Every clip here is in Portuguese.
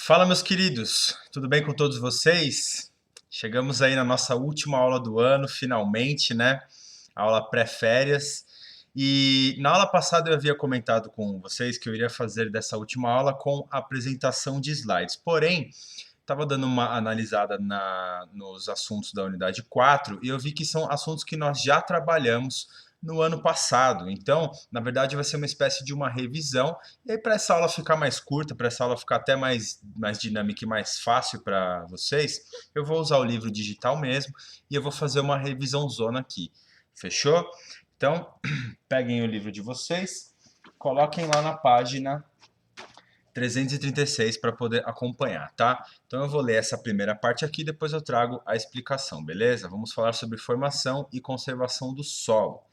Fala, meus queridos, tudo bem com todos vocês? Chegamos aí na nossa última aula do ano, finalmente, né? Aula pré-férias. E na aula passada eu havia comentado com vocês que eu iria fazer dessa última aula com apresentação de slides. Porém, estava dando uma analisada nos assuntos da unidade 4 e eu vi que são assuntos que nós já trabalhamos no ano passado. Então, na verdade, vai ser uma espécie de uma revisão. E aí, para essa aula ficar mais curta, para essa aula ficar até mais dinâmica e mais fácil para vocês, eu vou usar o livro digital mesmo e eu vou fazer uma revisão zona aqui. Fechou? Então, peguem o livro de vocês, coloquem lá na página 336 para poder acompanhar, tá? Então eu vou ler essa primeira parte aqui, depois eu trago a explicação, beleza? Vamos falar sobre formação e conservação do solo.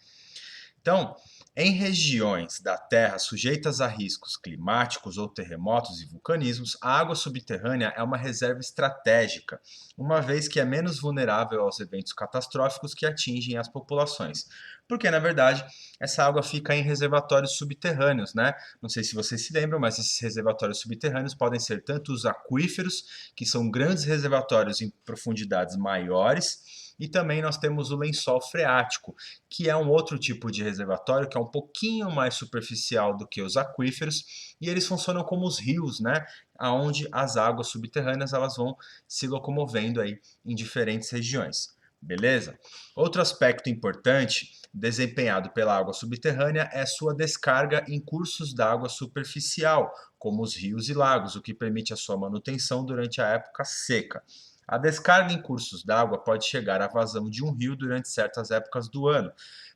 Então, em regiões da Terra sujeitas a riscos climáticos ou terremotos e vulcanismos, a água subterrânea é uma reserva estratégica, uma vez que é menos vulnerável aos eventos catastróficos que atingem as populações. Porque, na verdade, essa água fica em reservatórios subterrâneos, né? Não sei se vocês se lembram, mas esses reservatórios subterrâneos podem ser tanto os aquíferos, que são grandes reservatórios em profundidades maiores, e também nós temos o lençol freático, que é um outro tipo de reservatório que é um pouquinho mais superficial do que os aquíferos, e eles funcionam como os rios, né? Onde as águas subterrâneas elas vão se locomovendo aí em diferentes regiões. Beleza? Outro aspecto importante desempenhado pela água subterrânea é sua descarga em cursos d'água superficial, como os rios e lagos, o que permite a sua manutenção durante a época seca. A descarga em cursos d'água pode chegar à vazão de um rio durante certas épocas do ano,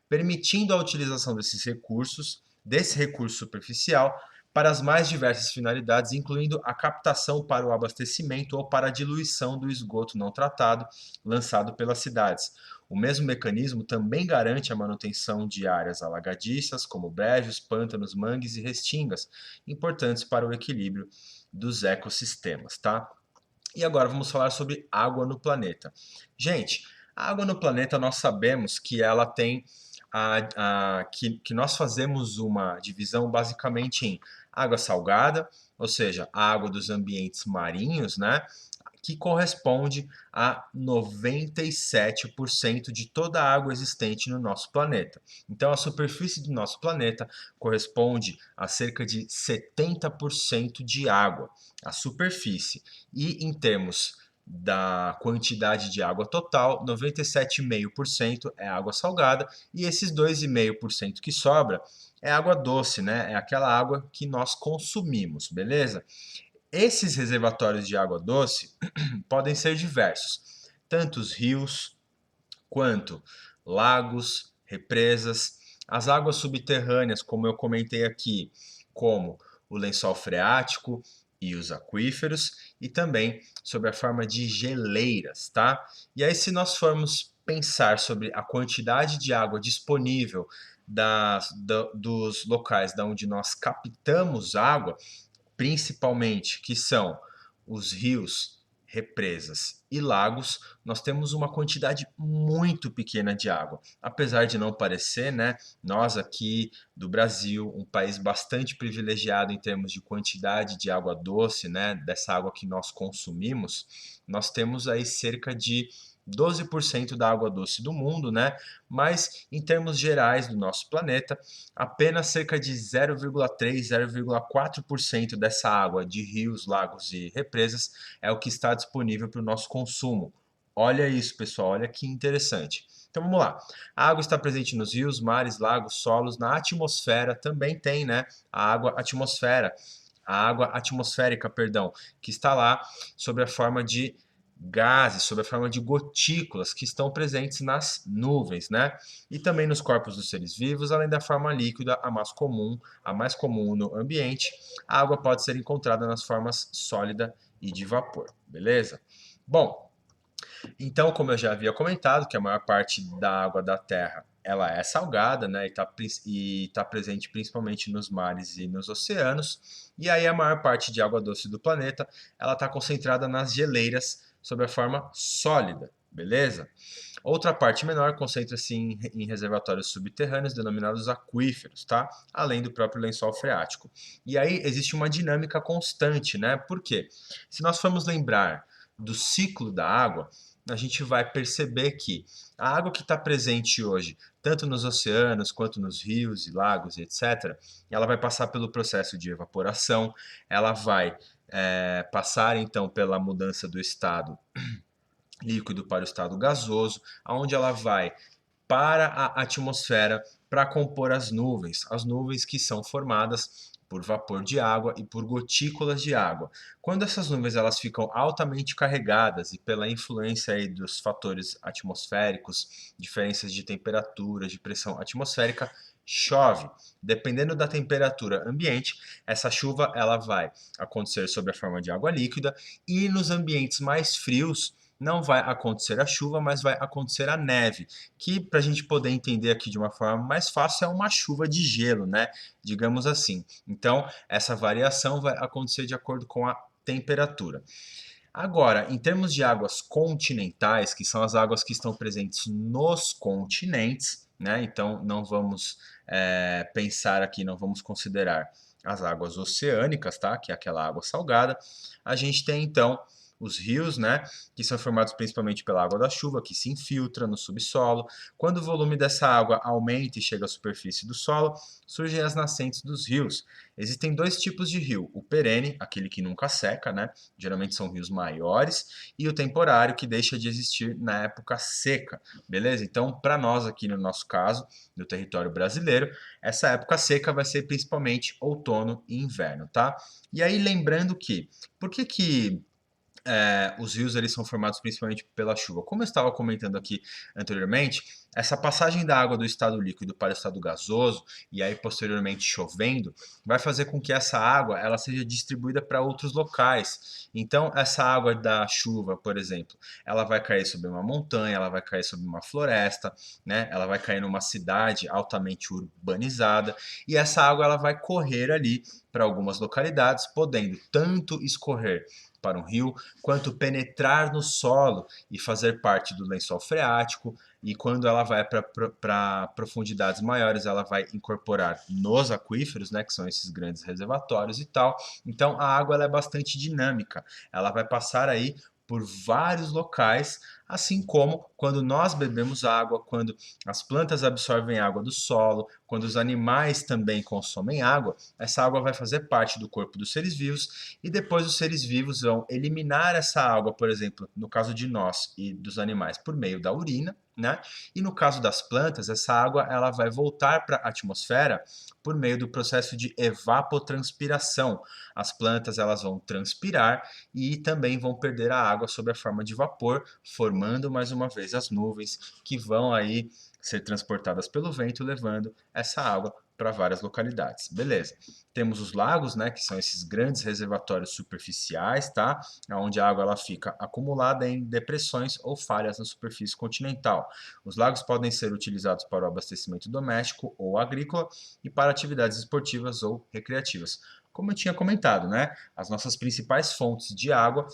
permitindo a utilização desse recurso superficial, para as mais diversas finalidades, incluindo a captação para o abastecimento ou para a diluição do esgoto não tratado lançado pelas cidades. O mesmo mecanismo também garante a manutenção de áreas alagadiças, como brejos, pântanos, mangues e restingas, importantes para o equilíbrio dos ecossistemas, tá? E agora vamos falar sobre água no planeta. Gente, a água no planeta nós sabemos que ela tem que nós fazemos uma divisão basicamente em água salgada, ou seja, a água dos ambientes marinhos, né? Que corresponde a 97% de toda a água existente no nosso planeta. Então, a superfície do nosso planeta corresponde a cerca de 70% de água, a superfície. E em termos da quantidade de água total, 97,5% é água salgada e esses 2,5% que sobra é água doce, né? É aquela água que nós consumimos, beleza? Esses reservatórios de água doce podem ser diversos, tanto os rios quanto lagos, represas, as águas subterrâneas, como eu comentei aqui, como o lençol freático e os aquíferos, e também sob a forma de geleiras, tá? E aí, se nós formos pensar sobre a quantidade de água disponível dos locais da onde nós captamos água, principalmente, que são os rios, represas e lagos, nós temos uma quantidade muito pequena de água. Apesar de não parecer, né, nós aqui do Brasil, um país bastante privilegiado em termos de quantidade de água doce, né, dessa água que nós consumimos, nós temos aí cerca de 12% da água doce do mundo, né? Mas em termos gerais do nosso planeta, apenas cerca de 0,3, 0,4% dessa água de rios, lagos e represas é o que está disponível para o nosso consumo. Olha isso, pessoal, olha que interessante. Então vamos lá. A água está presente nos rios, mares, lagos, solos, na atmosfera também tem, né? A água atmosférica, perdão, que está lá sob a forma de gases, sob a forma de gotículas que estão presentes nas nuvens, né? E também nos corpos dos seres vivos, além da forma líquida, a mais comum no ambiente, a água pode ser encontrada nas formas sólida e de vapor, beleza? Bom, então, como eu já havia comentado, que a maior parte da água da Terra ela é salgada, né, e tá presente principalmente nos mares e nos oceanos. E aí a maior parte de água doce do planeta ela está concentrada nas geleiras sob a forma sólida, beleza? Outra parte menor concentra-se em reservatórios subterrâneos denominados aquíferos, tá? Além do próprio lençol freático. E aí existe uma dinâmica constante, né? Por quê? Se nós formos lembrar do ciclo da água, a gente vai perceber que a água que está presente hoje, tanto nos oceanos quanto nos rios e lagos e etc., ela vai passar pelo processo de evaporação, ela vai passar então pela mudança do estado líquido para o estado gasoso, aonde ela vai para a atmosfera para compor as nuvens que são formadas por vapor de água e por gotículas de água. Quando essas nuvens elas ficam altamente carregadas e pela influência aí dos fatores atmosféricos, diferenças de temperatura, de pressão atmosférica, chove. Dependendo da temperatura ambiente, essa chuva ela vai acontecer sob a forma de água líquida e nos ambientes mais frios não vai acontecer a chuva, mas vai acontecer a neve, que para a gente poder entender aqui de uma forma mais fácil é uma chuva de gelo, né? Digamos assim. Então, essa variação vai acontecer de acordo com a temperatura. Agora, em termos de águas continentais, que são as águas que estão presentes nos continentes, né? Então, não vamos pensar aqui, não vamos considerar as águas oceânicas, tá? Que é aquela água salgada. A gente tem então os rios, né, que são formados principalmente pela água da chuva, que se infiltra no subsolo. Quando o volume dessa água aumenta e chega à superfície do solo, surgem as nascentes dos rios. Existem dois tipos de rio: o perene, aquele que nunca seca, né, geralmente são rios maiores, e o temporário, que deixa de existir na época seca, beleza? Então, para nós aqui no nosso caso, no território brasileiro, essa época seca vai ser principalmente outono e inverno, tá? E aí, lembrando que, por que os rios eles são formados principalmente pela chuva? Como eu estava comentando aqui anteriormente, essa passagem da água do estado líquido para o estado gasoso e aí posteriormente chovendo vai fazer com que essa água ela seja distribuída para outros locais. Então essa água da chuva, por exemplo, ela vai cair sobre uma montanha, ela vai cair sobre uma floresta, né? Ela vai cair numa cidade altamente urbanizada e essa água ela vai correr ali para algumas localidades, podendo tanto escorrer para um rio, quanto penetrar no solo e fazer parte do lençol freático. E quando ela vai para profundidades maiores, ela vai incorporar nos aquíferos, né, que são esses grandes reservatórios e tal. Então a água ela é bastante dinâmica. Ela vai passar aí por vários locais, assim como quando nós bebemos água, quando as plantas absorvem água do solo, quando os animais também consomem água, essa água vai fazer parte do corpo dos seres vivos e depois os seres vivos vão eliminar essa água, por exemplo, no caso de nós e dos animais, por meio da urina, né? E no caso das plantas, essa água ela vai voltar para a atmosfera por meio do processo de evapotranspiração. As plantas elas vão transpirar e também vão perder a água sob a forma de vapor, formando mais uma vez as nuvens que vão aí ser transportadas pelo vento, levando essa água para várias localidades. Beleza. Temos os lagos, né, que são esses grandes reservatórios superficiais, tá? Onde a água ela fica acumulada em depressões ou falhas na superfície continental. Os lagos podem ser utilizados para o abastecimento doméstico ou agrícola e para atividades esportivas ou recreativas. Como eu tinha comentado, né, as nossas principais fontes de água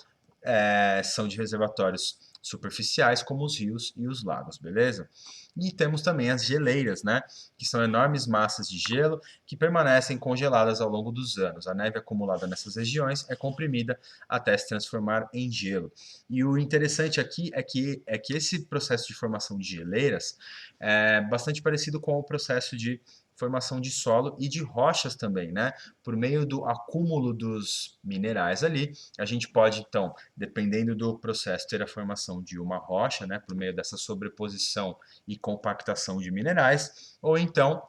são de reservatórios superficiais, como os rios e os lagos, beleza? E temos também as geleiras, né? Que são enormes massas de gelo que permanecem congeladas ao longo dos anos. A neve acumulada nessas regiões é comprimida até se transformar em gelo. E o interessante aqui é que esse processo de formação de geleiras é bastante parecido com o processo de formação de solo e de rochas também, né? Por meio do acúmulo dos minerais ali, a gente pode, então, dependendo do processo, ter a formação de uma rocha, né? Por meio dessa sobreposição e compactação de minerais, ou então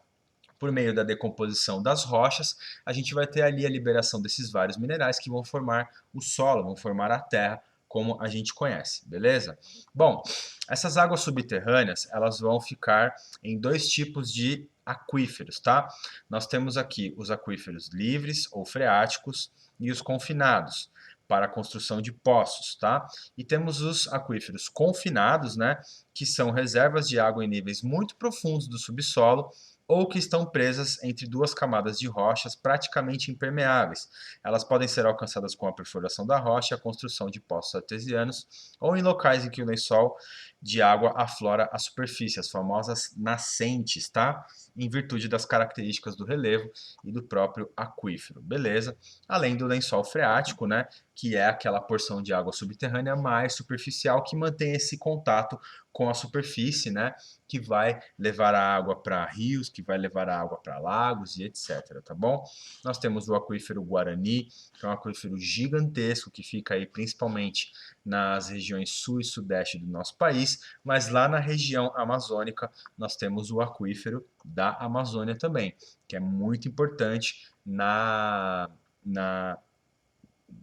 por meio da decomposição das rochas, a gente vai ter ali a liberação desses vários minerais que vão formar o solo, vão formar a terra, como a gente conhece, beleza? Bom, essas águas subterrâneas, elas vão ficar em dois tipos de aquíferos, tá? Nós temos aqui os aquíferos livres ou freáticos e os confinados para a construção de poços, tá? E temos os aquíferos confinados, né, que são reservas de água em níveis muito profundos do subsolo ou que estão presas entre duas camadas de rochas praticamente impermeáveis. Elas podem ser alcançadas com a perfuração da rocha e a construção de poços artesianos, ou em locais em que o lençol de água aflora a superfície, as famosas nascentes, tá? Em virtude das características do relevo e do próprio aquífero, beleza? Além do lençol freático, né? Que é aquela porção de água subterrânea mais superficial que mantém esse contato com a superfície, né? Que vai levar a água para rios, que vai levar a água para lagos e etc, tá bom? Nós temos o aquífero Guarani, que é um aquífero gigantesco que fica aí principalmente nas regiões sul e sudeste do nosso país, mas lá na região amazônica nós temos o aquífero da Amazônia também, que é muito importante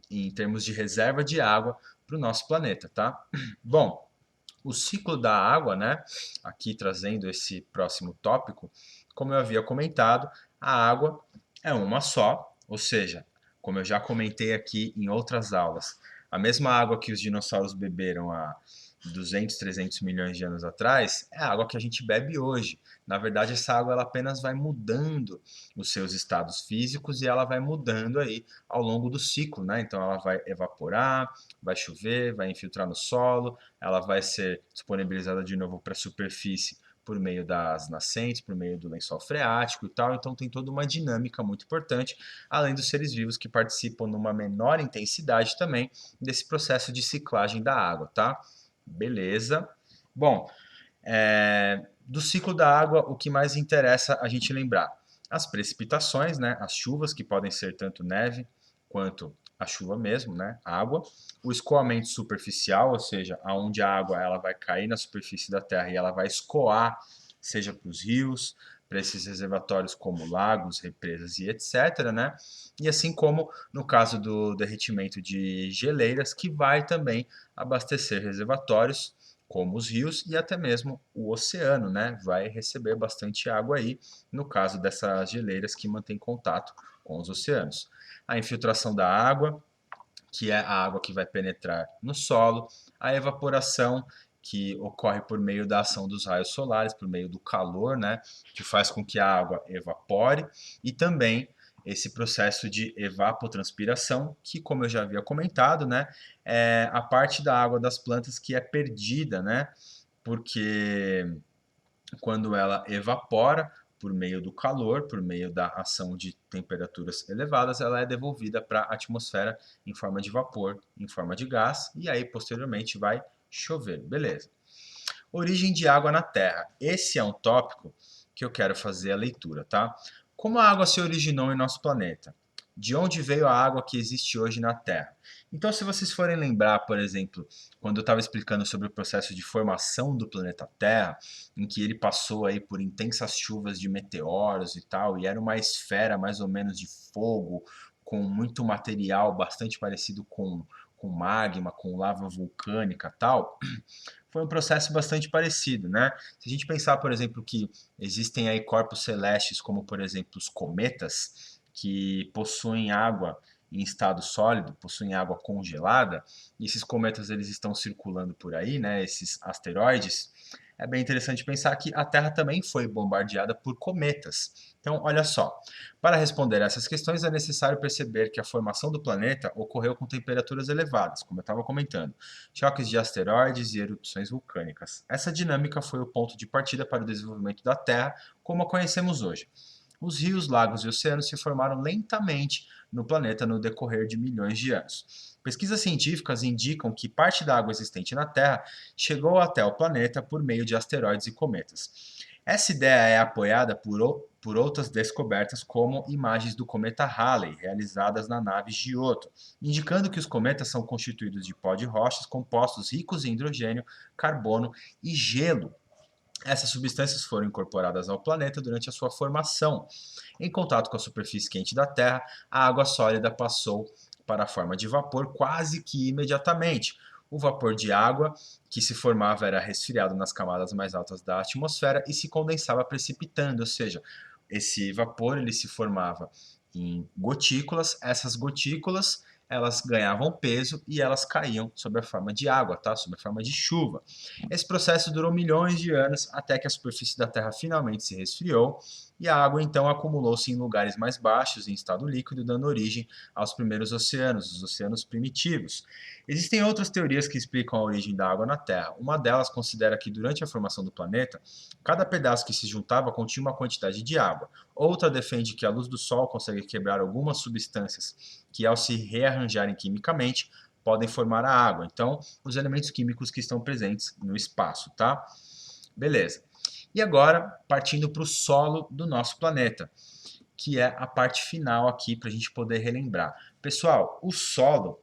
em termos de reserva de água para o nosso planeta, tá? Bom, o ciclo da água, né? Aqui trazendo esse próximo tópico, como eu havia comentado, a água é uma só, ou seja, como eu já comentei aqui em outras aulas, a mesma água que os dinossauros beberam há 200, 300 milhões de anos atrás é a água que a gente bebe hoje. Na verdade, essa água ela apenas vai mudando os seus estados físicos e ela vai mudando aí ao longo do ciclo, né? Então ela vai evaporar, vai chover, vai infiltrar no solo, ela vai ser disponibilizada de novo para a superfície por meio das nascentes, por meio do lençol freático e tal. Então tem toda uma dinâmica muito importante, além dos seres vivos que participam numa menor intensidade também desse processo de ciclagem da água, tá? Beleza. Bom, do ciclo da água, o que mais interessa a gente lembrar? As precipitações, né? As chuvas, que podem ser tanto neve quanto a chuva mesmo, né? Água. O escoamento superficial, ou seja, aonde a água ela vai cair na superfície da terra e ela vai escoar, seja para os rios, para esses reservatórios como lagos, represas e etc, né? E assim como no caso do derretimento de geleiras, que vai também abastecer reservatórios como os rios e até mesmo o oceano, né? Vai receber bastante água aí, no caso dessas geleiras que mantêm contato com os oceanos. A infiltração da água, que é a água que vai penetrar no solo, a evaporação, que ocorre por meio da ação dos raios solares, por meio do calor, né, que faz com que a água evapore, e também esse processo de evapotranspiração, que, como eu já havia comentado, né, é a parte da água das plantas que é perdida, né, porque quando ela evapora por meio do calor, por meio da ação de temperaturas elevadas, ela é devolvida para a atmosfera em forma de vapor, em forma de gás, e aí posteriormente vai chover, beleza. Origem de água na Terra. Esse é um tópico que eu quero fazer a leitura, tá? Como a água se originou em nosso planeta? De onde veio a água que existe hoje na Terra? Então, se vocês forem lembrar, por exemplo, quando eu estava explicando sobre o processo de formação do planeta Terra, em que ele passou aí por intensas chuvas de meteoros e tal, e era uma esfera mais ou menos de fogo, com muito material bastante parecido com magma, com lava vulcânica e tal, foi um processo bastante parecido, né? Se a gente pensar, por exemplo, que existem aí corpos celestes, como por exemplo os cometas, que possuem água em estado sólido, possuem água congelada, e esses cometas eles estão circulando por aí, né? Esses asteroides. É bem interessante pensar que a Terra também foi bombardeada por cometas. Então, olha só, para responder a essas questões é necessário perceber que a formação do planeta ocorreu com temperaturas elevadas, como eu estava comentando, choques de asteroides e erupções vulcânicas. Essa dinâmica foi o ponto de partida para o desenvolvimento da Terra como a conhecemos hoje. Os rios, lagos e oceanos se formaram lentamente no planeta no decorrer de milhões de anos. Pesquisas científicas indicam que parte da água existente na Terra chegou até o planeta por meio de asteroides e cometas. Essa ideia é apoiada por outras descobertas, como imagens do cometa Halley, realizadas na nave Giotto, indicando que os cometas são constituídos de pó de rochas compostos ricos em hidrogênio, carbono e gelo. Essas substâncias foram incorporadas ao planeta durante a sua formação. Em contato com a superfície quente da Terra, a água sólida passou para a forma de vapor quase que imediatamente. O vapor de água que se formava era resfriado nas camadas mais altas da atmosfera e se condensava precipitando, ou seja, esse vapor ele se formava em gotículas, essas gotículas elas ganhavam peso e elas caíam sob a forma de água, tá? Sob a forma de chuva. Esse processo durou milhões de anos até que a superfície da Terra finalmente se resfriou e a água então acumulou-se em lugares mais baixos, em estado líquido, dando origem aos primeiros oceanos, os oceanos primitivos. Existem outras teorias que explicam a origem da água na Terra. Uma delas considera que durante a formação do planeta, cada pedaço que se juntava continha uma quantidade de água. Outra defende que a luz do Sol consegue quebrar algumas substâncias que, ao se rearranjarem quimicamente, podem formar a água. Então, os elementos químicos que estão presentes no espaço, tá? Beleza. E agora, partindo para o solo do nosso planeta, que é a parte final aqui para a gente poder relembrar. Pessoal, o solo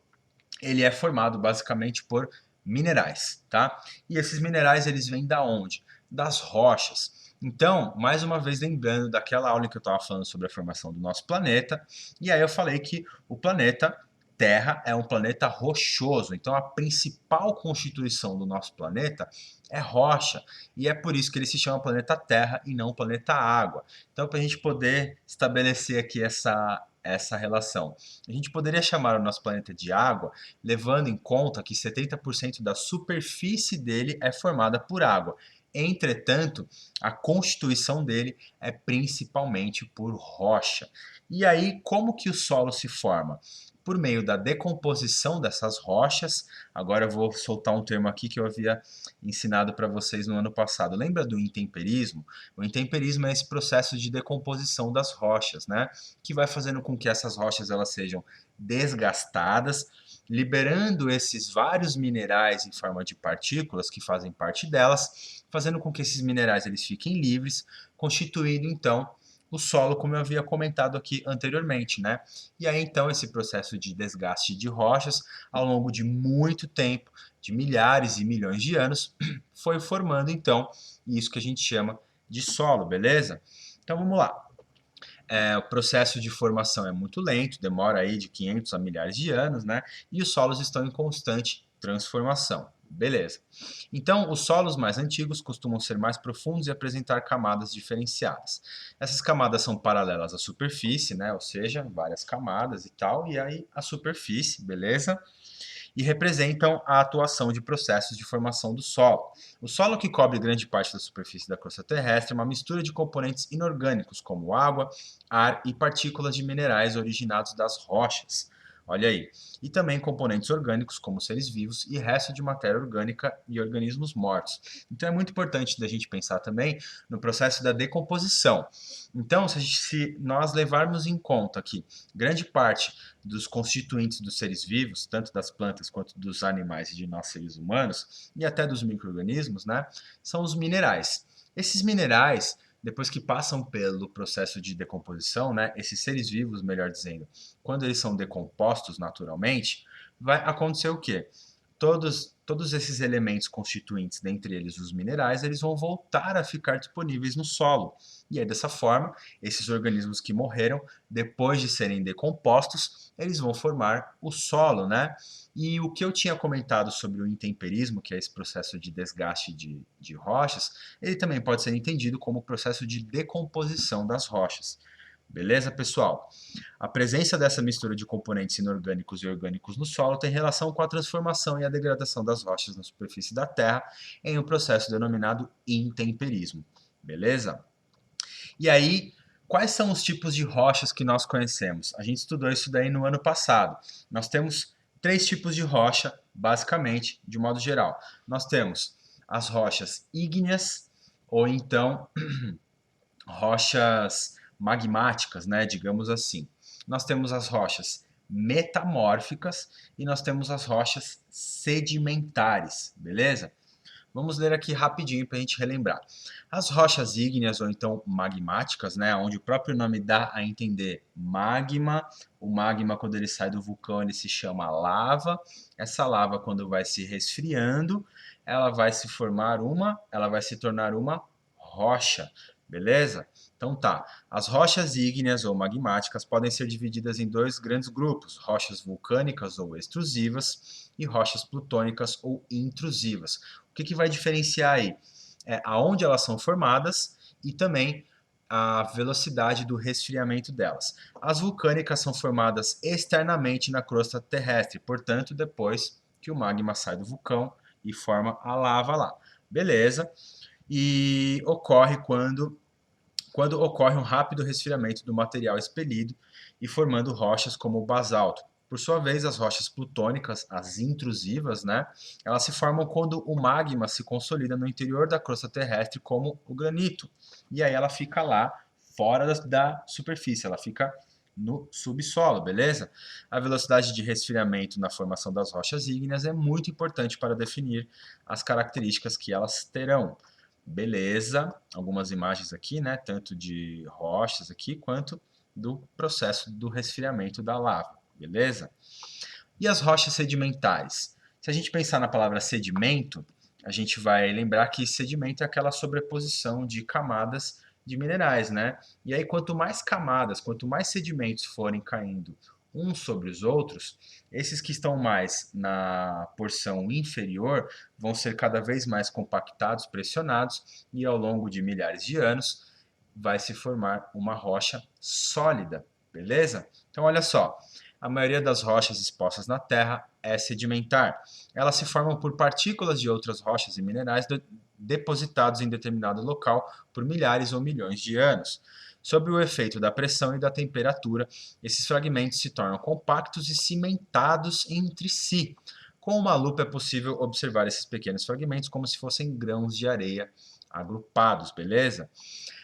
ele é formado basicamente por minerais, tá? E esses minerais eles vêm da onde? Das rochas. Então, mais uma vez lembrando daquela aula que eu estava falando sobre a formação do nosso planeta, e aí eu falei que o planeta Terra é um planeta rochoso, então a principal constituição do nosso planeta é rocha, e é por isso que ele se chama planeta Terra e não planeta Água. Então, para a gente poder estabelecer aqui essa relação, a gente poderia chamar o nosso planeta de água, levando em conta que 70% da superfície dele é formada por água. Entretanto, a constituição dele é principalmente por rocha. E aí, como que o solo se forma? Por meio da decomposição dessas rochas. Agora eu vou soltar um termo aqui que eu havia ensinado para vocês no ano passado. Lembra do intemperismo? O intemperismo é esse processo de decomposição das rochas, né? Que vai fazendo com que essas rochas elas sejam desgastadas, liberando esses vários minerais em forma de partículas que fazem parte delas, fazendo com que esses minerais eles fiquem livres, constituindo então o solo, como eu havia comentado aqui anteriormente, né? E aí então esse processo de desgaste de rochas, ao longo de muito tempo, de milhares e milhões de anos, foi formando então isso que a gente chama de solo, beleza? Então vamos lá. O processo de formação é muito lento, demora aí de 500 a milhares de anos, né? E os solos estão em constante transformação. Beleza. Então, os solos mais antigos costumam ser mais profundos e apresentar camadas diferenciadas. Essas camadas são paralelas à superfície, né? Ou seja, várias camadas e tal, e aí a superfície, beleza? E representam a atuação de processos de formação do solo. O solo que cobre grande parte da superfície da crosta terrestre é uma mistura de componentes inorgânicos, como água, ar e partículas de minerais originados das rochas. Olha aí. E também componentes orgânicos, como seres vivos e resto de matéria orgânica e organismos mortos. Então é muito importante da gente pensar também no processo da decomposição. Então, se nós levarmos em conta que grande parte dos constituintes dos seres vivos, tanto das plantas quanto dos animais e de nós seres humanos, e até dos micro-organismos, né, são os minerais. Esses minerais, depois que passam pelo processo de decomposição, né, esses seres vivos, melhor dizendo, quando eles são decompostos naturalmente, vai acontecer o quê? Todos esses elementos constituintes, dentre eles os minerais, eles vão voltar a ficar disponíveis no solo. E aí, dessa forma, esses organismos que morreram, depois de serem decompostos, eles vão formar o solo, né? E o que eu tinha comentado sobre o intemperismo, que é esse processo de desgaste de rochas, ele também pode ser entendido como o processo de decomposição das rochas. Beleza, pessoal? A presença dessa mistura de componentes inorgânicos e orgânicos no solo tem relação com a transformação e a degradação das rochas na superfície da Terra em um processo denominado intemperismo. Beleza? E aí, quais são os tipos de rochas que nós conhecemos? A gente estudou isso daí no ano passado. Nós temos 3 tipos de rocha, basicamente, de modo geral. Nós temos as rochas ígneas, ou então rochas magmáticas, né, digamos assim. Nós temos as rochas metamórficas e nós temos as rochas sedimentares, beleza? Vamos ler aqui rapidinho para a gente relembrar. As rochas ígneas ou então magmáticas, né, onde o próprio nome dá a entender magma. O magma, quando ele sai do vulcão, ele se chama lava. Essa lava, quando vai se resfriando, ela vai se tornar uma rocha, beleza? Então tá, as rochas ígneas ou magmáticas podem ser divididas em 2 grandes grupos, rochas vulcânicas ou extrusivas e rochas plutônicas ou intrusivas. O que vai diferenciar aí? É aonde elas são formadas e também a velocidade do resfriamento delas. As vulcânicas são formadas externamente na crosta terrestre, portanto, depois que o magma sai do vulcão e forma a lava lá. Beleza? E ocorre quando quando ocorre um rápido resfriamento do material expelido e formando rochas como o basalto. Por sua vez, as rochas plutônicas, as intrusivas, né, elas se formam quando o magma se consolida no interior da crosta terrestre, como o granito. E aí ela fica lá fora da superfície, ela fica no subsolo, beleza? A velocidade de resfriamento na formação das rochas ígneas é muito importante para definir as características que elas terão. Beleza, algumas imagens aqui, né, tanto de rochas aqui, quanto do processo do resfriamento da lava, beleza? E as rochas sedimentares? Se a gente pensar na palavra sedimento, a gente vai lembrar que sedimento é aquela sobreposição de camadas de minerais, né? E aí, quanto mais camadas, quanto mais sedimentos forem caindo uns sobre os outros, esses que estão mais na porção inferior vão ser cada vez mais compactados, pressionados, e ao longo de milhares de anos vai se formar uma rocha sólida, beleza? Então, olha só, a maioria das rochas expostas na Terra é sedimentar. Elas se formam por partículas de outras rochas e minerais depositados em determinado local por milhares ou milhões de anos. Sob o efeito da pressão e da temperatura, esses fragmentos se tornam compactos e cimentados entre si. Com uma lupa é possível observar esses pequenos fragmentos como se fossem grãos de areia agrupados, beleza?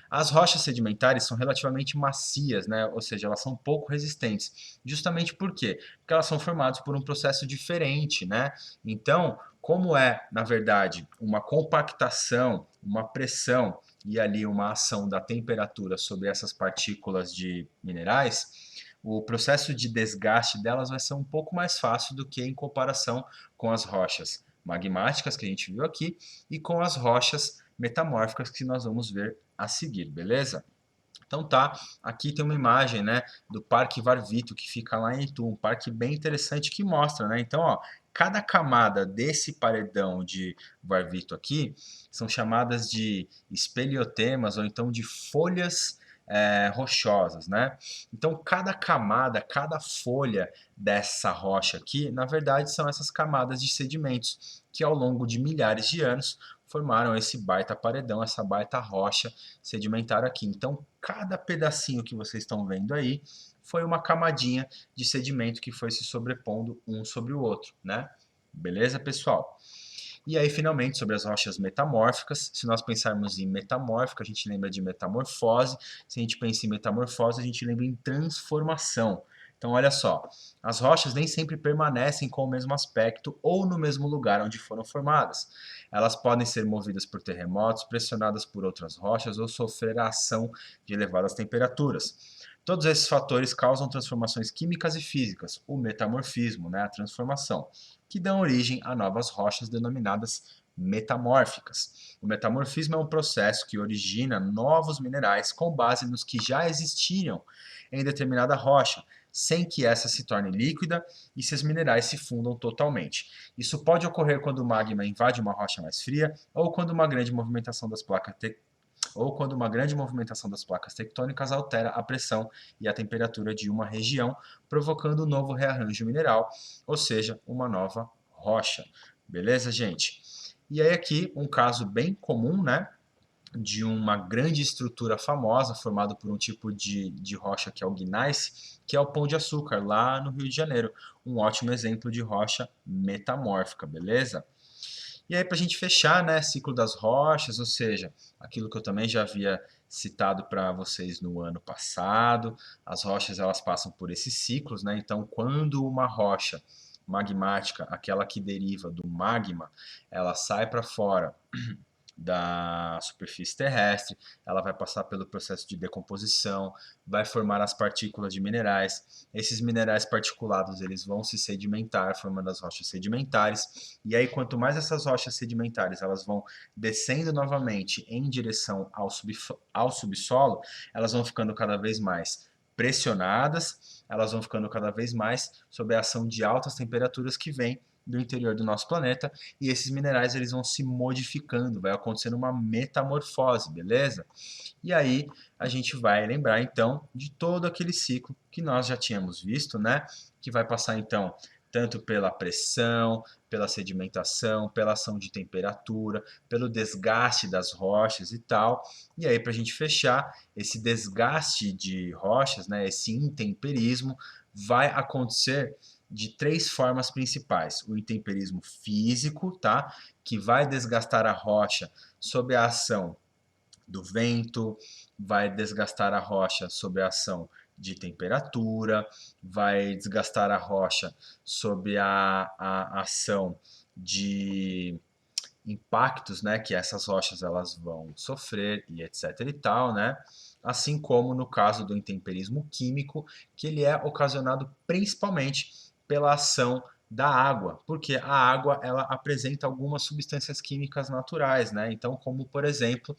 As rochas sedimentares são relativamente macias, né? Ou seja, elas são pouco resistentes. Justamente por quê? Porque elas são formadas por um processo diferente, né? Então, como é, na verdade, uma compactação, uma pressão e ali uma ação da temperatura sobre essas partículas de minerais, o processo de desgaste delas vai ser um pouco mais fácil do que em comparação com as rochas magmáticas que a gente viu aqui e com as rochas metamórficas que nós vamos ver a seguir, beleza? Então tá, aqui tem uma imagem, né, do Parque Varvito, que fica lá em Itu, um parque bem interessante que mostra, né? Então, ó, cada camada desse paredão de Varvito aqui são chamadas de espeliotemas ou então de folhas rochosas, né? Então, cada camada, cada folha dessa rocha aqui, na verdade, são essas camadas de sedimentos que ao longo de milhares de anos formaram esse baita paredão, essa baita rocha sedimentar aqui. Então, cada pedacinho que vocês estão vendo aí foi uma camadinha de sedimento que foi se sobrepondo um sobre o outro, né? Beleza, pessoal? E aí, finalmente, sobre as rochas metamórficas. Se nós pensarmos em metamórfica, a gente lembra de metamorfose. Se a gente pensa em metamorfose, a gente lembra em transformação. Então, olha só, as rochas nem sempre permanecem com o mesmo aspecto ou no mesmo lugar onde foram formadas. Elas podem ser movidas por terremotos, pressionadas por outras rochas ou sofrer a ação de elevadas temperaturas. Todos esses fatores causam transformações químicas e físicas, o metamorfismo, né, a transformação, que dão origem a novas rochas denominadas metamórficas. O metamorfismo é um processo que origina novos minerais com base nos que já existiam em determinada rocha, sem que essa se torne líquida e seus minerais se fundam totalmente. Isso pode ocorrer quando o magma invade uma rocha mais fria ou quando uma grande movimentação das placas tectônicas altera a pressão e a temperatura de uma região, provocando um novo rearranjo mineral, ou seja, uma nova rocha. Beleza, gente? E aí aqui um caso bem comum, né, de uma grande estrutura famosa formada por um tipo de rocha que é o gneiss, que é o Pão de Açúcar, lá no Rio de Janeiro. Um ótimo exemplo de rocha metamórfica, beleza? E aí, para a gente fechar, né, ciclo das rochas, ou seja, aquilo que eu também já havia citado para vocês no ano passado, as rochas elas passam por esses ciclos, né? Então, quando uma rocha magmática, aquela que deriva do magma, ela sai para fora da superfície terrestre, ela vai passar pelo processo de decomposição, vai formar as partículas de minerais. Esses minerais particulados, eles vão se sedimentar, formando as rochas sedimentares. E aí, quanto mais essas rochas sedimentares, elas vão descendo novamente em direção ao subsolo, elas vão ficando cada vez mais pressionadas, elas vão ficando cada vez mais sob a ação de altas temperaturas que vêm do interior do nosso planeta, e esses minerais eles vão se modificando, vai acontecendo uma metamorfose, beleza? E aí a gente vai lembrar então de todo aquele ciclo que nós já tínhamos visto, né? Que vai passar então tanto pela pressão, pela sedimentação, pela ação de temperatura, pelo desgaste das rochas e tal. E aí, para a gente fechar, esse desgaste de rochas, né, esse intemperismo, vai acontecer de três formas principais. O intemperismo físico, tá? Que vai desgastar a rocha sob a ação do vento, vai desgastar a rocha sob a ação de temperatura, vai desgastar a rocha sob a ação de impactos, né, que essas rochas elas vão sofrer e etc e tal, né? Assim como no caso do intemperismo químico, que ele é ocasionado principalmente pela ação da água, porque a água ela apresenta algumas substâncias químicas naturais, né? Então, como por exemplo,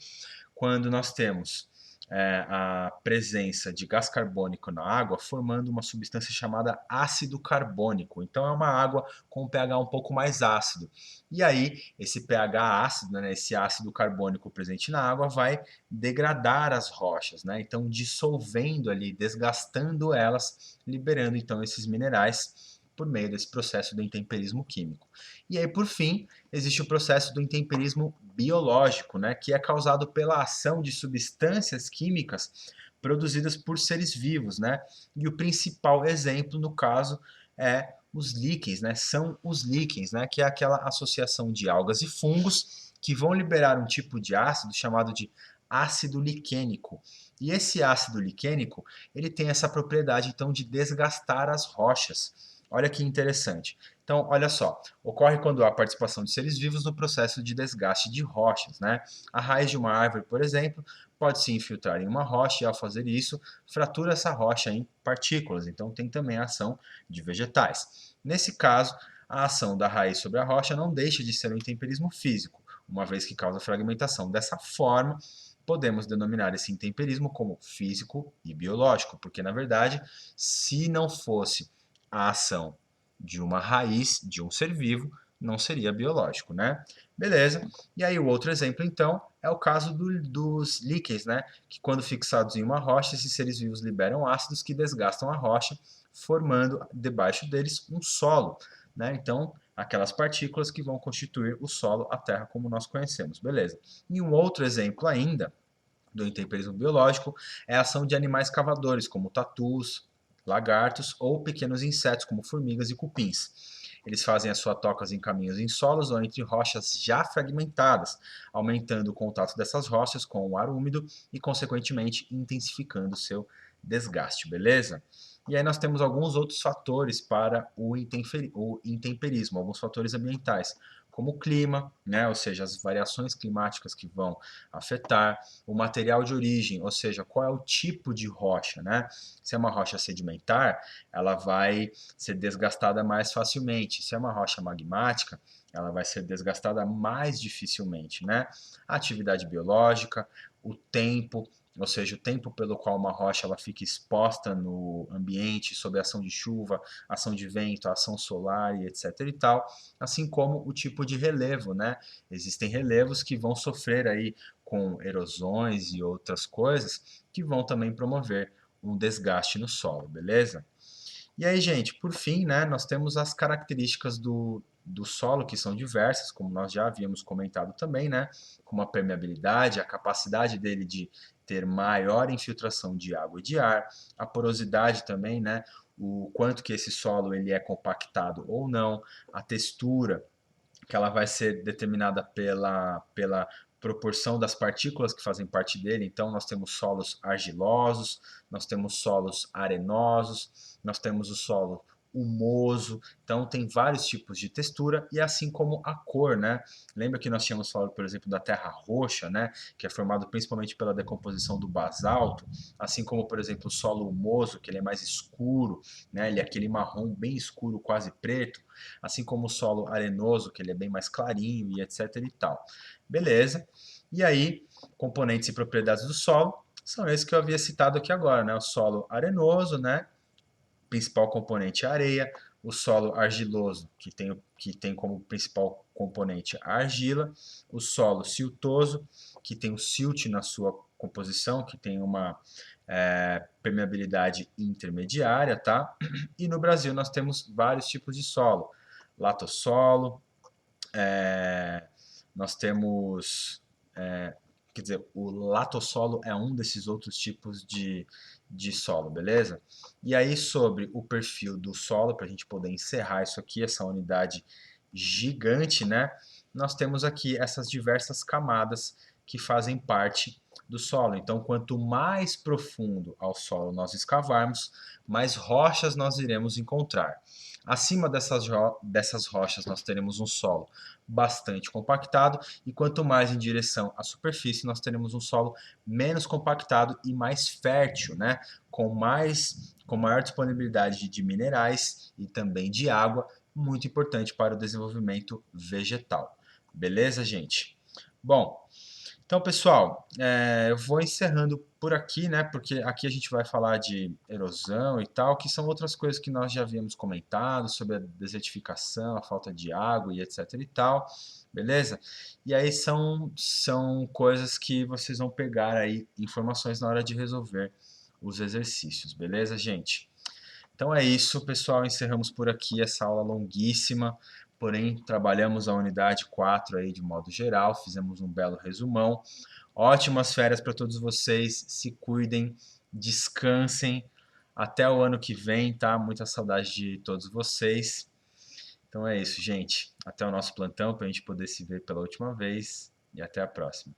quando nós temos a presença de gás carbônico na água, formando uma substância chamada ácido carbônico. Então é uma água com um pH um pouco mais ácido. E aí, esse pH ácido, né, esse ácido carbônico presente na água, vai degradar as rochas, né? Então dissolvendo ali, desgastando elas, liberando então esses minerais por meio desse processo do intemperismo químico. E aí, por fim, existe o processo do intemperismo biológico, né, que é causado pela ação de substâncias químicas produzidas por seres vivos, né? E o principal exemplo, no caso, é os líquens, né? São os líquens, né? Que é aquela associação de algas e fungos que vão liberar um tipo de ácido chamado de ácido liquênico. E esse ácido liquênico, ele tem essa propriedade, então, de desgastar as rochas. Olha que interessante. Então, olha só, ocorre quando há participação de seres vivos no processo de desgaste de rochas, né? A raiz de uma árvore, por exemplo, pode se infiltrar em uma rocha e, ao fazer isso, fratura essa rocha em partículas. Então, tem também a ação de vegetais. Nesse caso, a ação da raiz sobre a rocha não deixa de ser um intemperismo físico, uma vez que causa fragmentação. Dessa forma, podemos denominar esse intemperismo como físico e biológico, porque, na verdade, se não fosse a ação de uma raiz de um ser vivo, não seria biológico, né? Beleza. E aí o outro exemplo, então, é o caso dos líquens, né? Que quando fixados em uma rocha, esses seres vivos liberam ácidos que desgastam a rocha, formando debaixo deles um solo, né? Então, aquelas partículas que vão constituir o solo, a Terra como nós conhecemos, beleza? E um outro exemplo ainda do intemperismo biológico é a ação de animais cavadores, como tatus, lagartos ou pequenos insetos, como formigas e cupins. Eles fazem as suas tocas em caminhos em solos ou entre rochas já fragmentadas, aumentando o contato dessas rochas com o ar úmido e, consequentemente, intensificando o seu desgaste, beleza? E aí nós temos alguns outros fatores para o intemperismo, alguns fatores ambientais, como o clima, né, ou seja, as variações climáticas que vão afetar, o material de origem, ou seja, qual é o tipo de rocha, né? Se é uma rocha sedimentar, ela vai ser desgastada mais facilmente. Se é uma rocha magmática, ela vai ser desgastada mais dificilmente, né? A atividade biológica, o tempo, ou seja, o tempo pelo qual uma rocha ela fica exposta no ambiente, sob a ação de chuva, ação de vento, ação solar e etc e tal, assim como o tipo de relevo, né? Existem relevos que vão sofrer aí com erosões e outras coisas que vão também promover um desgaste no solo, beleza? E aí, gente, por fim, né, nós temos as características do solo, que são diversas, como nós já havíamos comentado também, né, como a permeabilidade, a capacidade dele de ter maior infiltração de água e de ar, a porosidade também, né, o quanto que esse solo ele é compactado ou não, a textura, que ela vai ser determinada pela proporção das partículas que fazem parte dele. Então, nós temos solos argilosos, nós temos solos arenosos, nós temos o solo humoso. Então, tem vários tipos de textura e assim como a cor, né? Lembra que nós tínhamos falado, por exemplo, da terra roxa, né? Que é formado principalmente pela decomposição do basalto, assim como, por exemplo, o solo humoso, que ele é mais escuro, né? Ele é aquele marrom bem escuro, quase preto, assim como o solo arenoso, que ele é bem mais clarinho e etc e tal. Beleza? E aí, componentes e propriedades do solo são esses que eu havia citado aqui agora, né? O solo arenoso, né? Principal componente é a areia, o solo argiloso, que tem como principal componente a argila, o solo siltoso, que tem o silt na sua composição, que tem permeabilidade intermediária, tá? E no Brasil nós temos vários tipos de solo. Latossolo, nós temos, quer dizer, o latossolo é um desses outros tipos de solo, beleza? E aí sobre o perfil do solo, para a gente poder encerrar isso aqui, essa unidade gigante, né? Nós temos aqui essas diversas camadas que fazem parte do solo. Então, quanto mais profundo ao solo nós escavarmos, mais rochas nós iremos encontrar. Acima dessas rochas nós teremos um solo bastante compactado e quanto mais em direção à superfície nós teremos um solo menos compactado e mais fértil, né? Com maior disponibilidade de minerais e também de água, muito importante para o desenvolvimento vegetal. Beleza, gente? Bom, então, pessoal, eu vou encerrando por aqui, né? Porque aqui a gente vai falar de erosão e tal, que são outras coisas que nós já havíamos comentado sobre a desertificação, a falta de água e etc e tal, beleza? E aí são coisas que vocês vão pegar aí informações na hora de resolver os exercícios, beleza, gente? Então é isso, pessoal. Encerramos por aqui essa aula longuíssima, porém trabalhamos a unidade 4 aí de modo geral, fizemos um belo resumão. Ótimas férias para todos vocês, se cuidem, descansem. Até o ano que vem, tá? Muita saudade de todos vocês. Então é isso, gente. Até o nosso plantão para a gente poder se ver pela última vez e até a próxima.